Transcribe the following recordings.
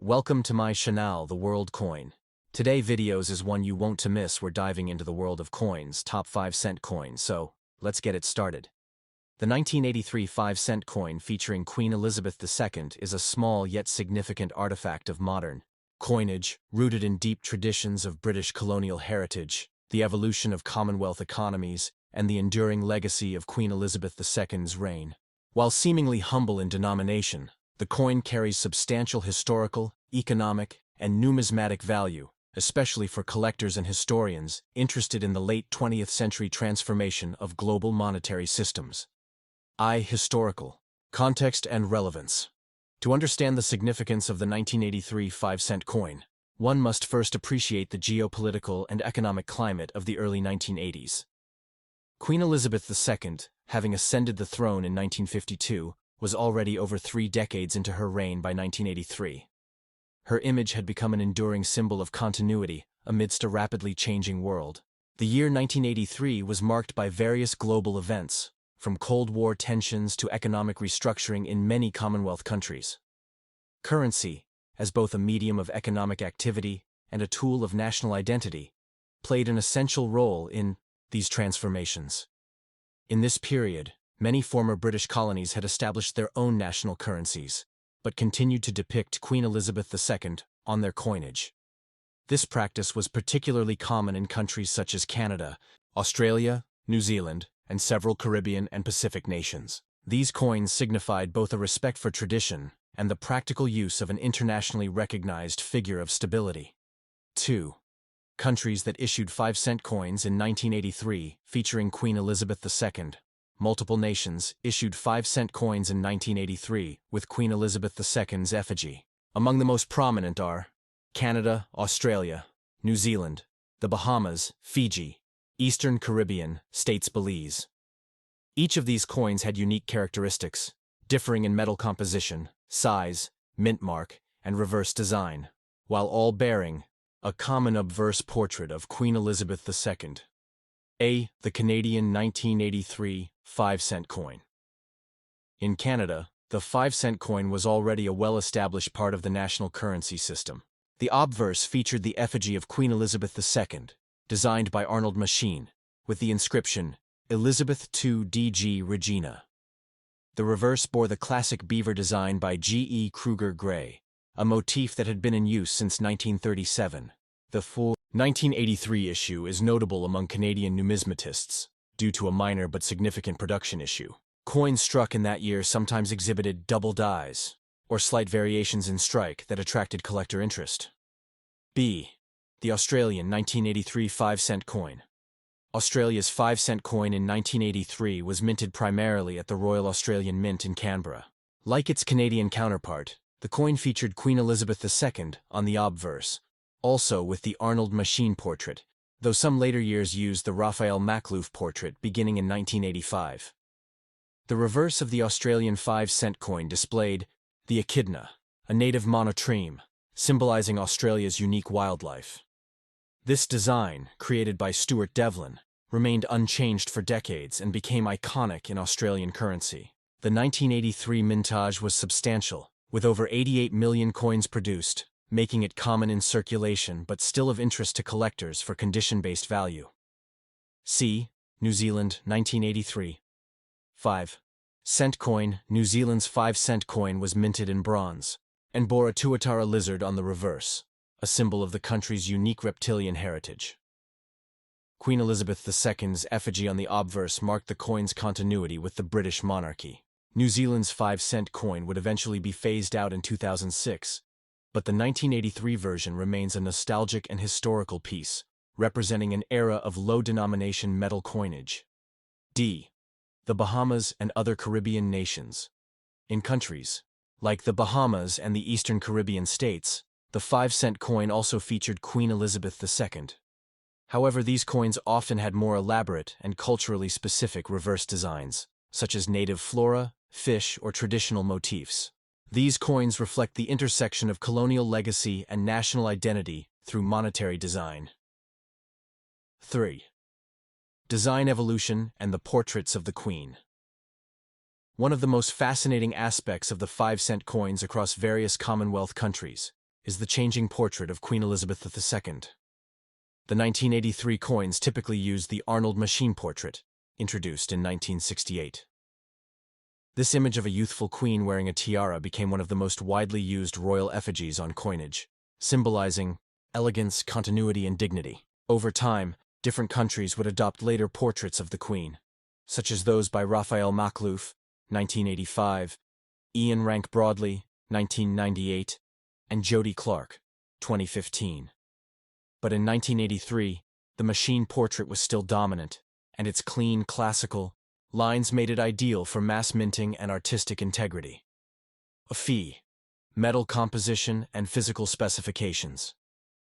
Welcome to my channel, The World Coin. Today videos is one you won't to miss. We're diving into the world of coins, top 5-cent coins, so let's get it started. The 1983 5-cent coin featuring Queen Elizabeth II is a small yet significant artifact of modern coinage, rooted in deep traditions of British colonial heritage, the evolution of Commonwealth economies, and the enduring legacy of Queen Elizabeth II's reign. While seemingly humble in denomination, the coin carries substantial historical, economic, and numismatic value, especially for collectors and historians interested in the late 20th century transformation of global monetary systems. Historical context and relevance. To understand the significance of the 1983 5-cent coin, one must first appreciate the geopolitical and economic climate of the early 1980s. Queen Elizabeth II, having ascended the throne in 1952, was already over 3 decades into her reign by 1983. Her image had become an enduring symbol of continuity amidst a rapidly changing world. The year 1983 was marked by various global events, from Cold War tensions to economic restructuring in many Commonwealth countries. Currency, as both a medium of economic activity and a tool of national identity, played an essential role in these transformations. In this period, many former British colonies had established their own national currencies, but continued to depict Queen Elizabeth II on their coinage. This practice was particularly common in countries such as Canada, Australia, New Zealand, and several Caribbean and Pacific nations. These coins signified both a respect for tradition and the practical use of an internationally recognized figure of stability. 2. Countries that issued 5-cent coins in 1983 featuring Queen Elizabeth II. Multiple nations issued 5-cent coins in 1983 with Queen Elizabeth II's effigy. Among the most prominent are Canada, Australia, New Zealand, the Bahamas, Fiji, Eastern Caribbean states Belize. Each of these coins had unique characteristics, differing in metal composition, size, mint mark, and reverse design, while all bearing a common obverse portrait of Queen Elizabeth II. The Canadian 1983 5-cent coin. In Canada, the 5-cent coin was already a well-established part of the national currency system. The obverse featured the effigy of Queen Elizabeth II, designed by Arnold Machin, with the inscription, Elizabeth II DG Regina. The reverse bore the classic beaver design by G.E. Kruger Gray, a motif that had been in use since 1937. The full 1983 issue is notable among Canadian numismatists, due to a minor but significant production issue. Coins struck in that year sometimes exhibited double dies, or slight variations in strike that attracted collector interest. The Australian 1983 5-cent coin. Australia's 5-cent coin in 1983 was minted primarily at the Royal Australian Mint in Canberra. Like its Canadian counterpart, the coin featured Queen Elizabeth II on the obverse, also with the Arnold Machin portrait, though some later years used the Raphael Makhlouf portrait beginning in 1985. The reverse of the Australian 5-cent coin displayed the Echidna, a native monotreme, symbolizing Australia's unique wildlife. This design, created by Stuart Devlin, remained unchanged for decades and became iconic in Australian currency. The 1983 mintage was substantial, with over 88 million coins produced, making it common in circulation but still of interest to collectors for condition-based value. New Zealand 1983 5-cent coin. New Zealand's 5-cent coin was minted in bronze and bore a tuatara lizard on the reverse, a symbol of the country's unique reptilian heritage. Queen Elizabeth II's effigy on the obverse marked the coin's continuity with the British monarchy. New Zealand's 5-cent coin would eventually be phased out in 2006, but the 1983 version remains a nostalgic and historical piece, representing an era of low-denomination metal coinage. The Bahamas and other Caribbean nations. In countries like the Bahamas and the Eastern Caribbean states, the 5-cent coin also featured Queen Elizabeth II. However, these coins often had more elaborate and culturally specific reverse designs, such as native flora, fish, or traditional motifs. These coins reflect the intersection of colonial legacy and national identity through monetary design. 3. Design evolution and the portraits of the Queen. One of the most fascinating aspects of the 5-cent coins across various Commonwealth countries is the changing portrait of Queen Elizabeth II. The 1983 coins typically used the Arnold Machin portrait, introduced in 1968. This image of a youthful queen wearing a tiara became one of the most widely used royal effigies on coinage, symbolizing elegance, continuity, and dignity. Over time, different countries would adopt later portraits of the queen, such as those by Raphael Maklouf, 1985, Ian Rank Broadley, 1998, and Jody Clark, 2015. But in 1983, the Machin portrait was still dominant, and its clean, classical lines made it ideal for mass minting and artistic integrity. Effigy, metal composition, and physical specifications.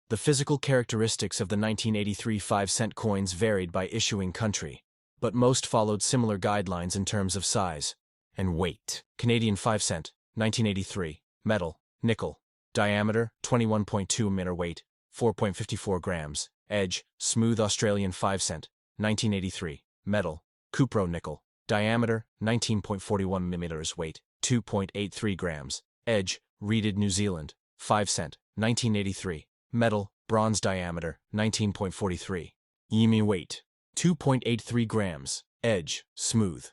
The physical characteristics of the 1983 5-cent coins varied by issuing country, but most followed similar guidelines in terms of size and weight. Canadian 5-cent, 1983, metal, nickel, diameter 21.2 mm, weight 4.54 grams, edge, smooth. Australian 5-cent, 1983, metal, cupro nickel, diameter 19.41 mm, weight 2.83 grams, edge, reeded. New Zealand 5-cent, 1983, metal, bronze, diameter 19.43 mm, weight 2.83 grams, edge, smooth.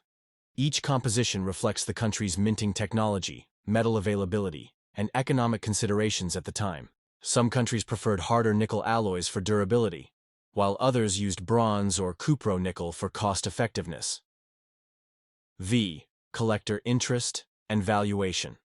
Each composition reflects the country's minting technology, metal availability, and economic considerations at the time. Some countries preferred harder nickel alloys for durability, while others used bronze or cupro nickel for cost-effectiveness. V. Collector interest and valuation.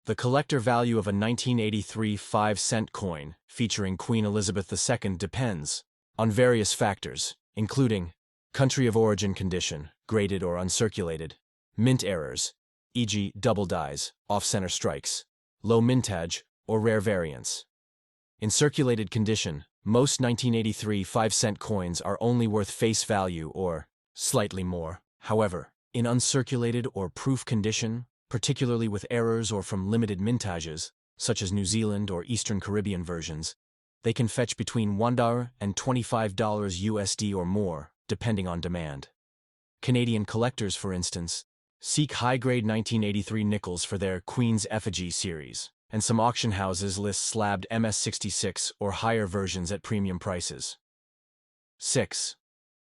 The collector value of a 1983 5-cent coin featuring Queen Elizabeth II depends on various factors, including country of origin condition, graded or uncirculated, mint errors, e.g. double dies, off-center strikes, low mintage, or rare variants. In circulated condition, most 1983 5-cent coins are only worth face value or slightly more. However, in uncirculated or proof condition, particularly with errors or from limited mintages, such as New Zealand or Eastern Caribbean versions, they can fetch between $1 and $25 USD or more, depending on demand. Canadian collectors, for instance, seek high-grade 1983 nickels for their Queen's Effigy series, and some auction houses list slabbed MS66 or higher versions at premium prices. 6.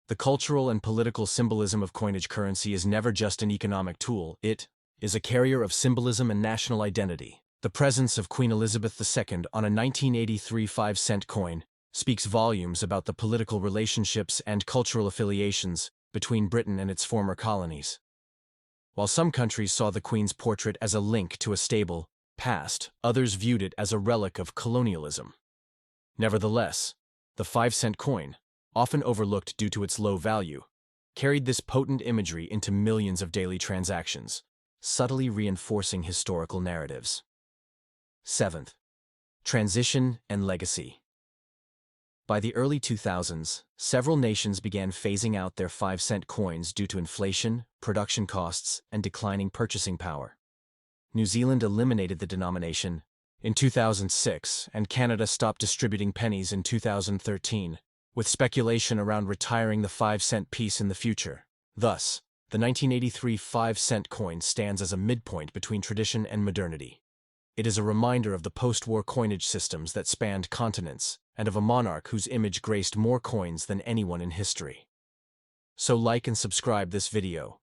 The cultural and political symbolism of coinage. Currency is never just an economic tool, it is a carrier of symbolism and national identity. The presence of Queen Elizabeth II on a 1983 5-cent coin speaks volumes about the political relationships and cultural affiliations between Britain and its former colonies. While some countries saw the Queen's portrait as a link to a stable past, others viewed it as a relic of colonialism. Nevertheless, the 5-cent coin, often overlooked due to its low value, carried this potent imagery into millions of daily transactions, subtly reinforcing historical narratives. 7th. Transition and legacy. By the early 2000s, several nations began phasing out their 5-cent coins due to inflation, production costs, and declining purchasing power. New Zealand eliminated the denomination in 2006, and Canada stopped distributing pennies in 2013, with speculation around retiring the 5-cent piece in the future. Thus, the 1983 5-cent coin stands as a midpoint between tradition and modernity. It is a reminder of the post-war coinage systems that spanned continents, and of a monarch whose image graced more coins than anyone in history. So like and subscribe this video,